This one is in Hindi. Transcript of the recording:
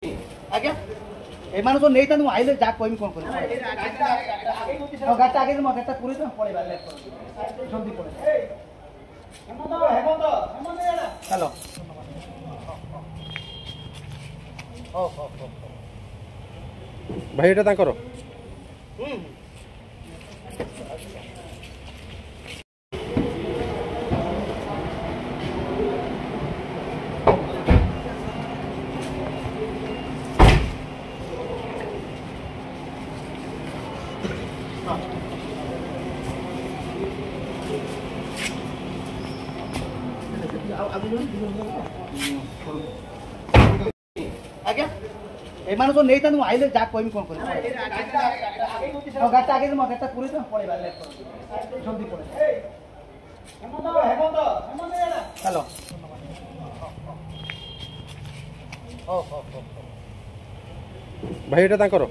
आज्ञा एमान तो नहीं था नु आइले जा कोइम कोन करे गाटा आगे म गाटा पूरी तो पळेबा जल्दी पळे हेमंत हेलो ओ भाई एटा ताकर आज्ञा एमान तो नहीं था नु आइले जा कोइम कोन करे गाटा आगे म गाटा पूरी तो पळेबा जल्दी पळे हेमंत हेलो भाई एटा ताकर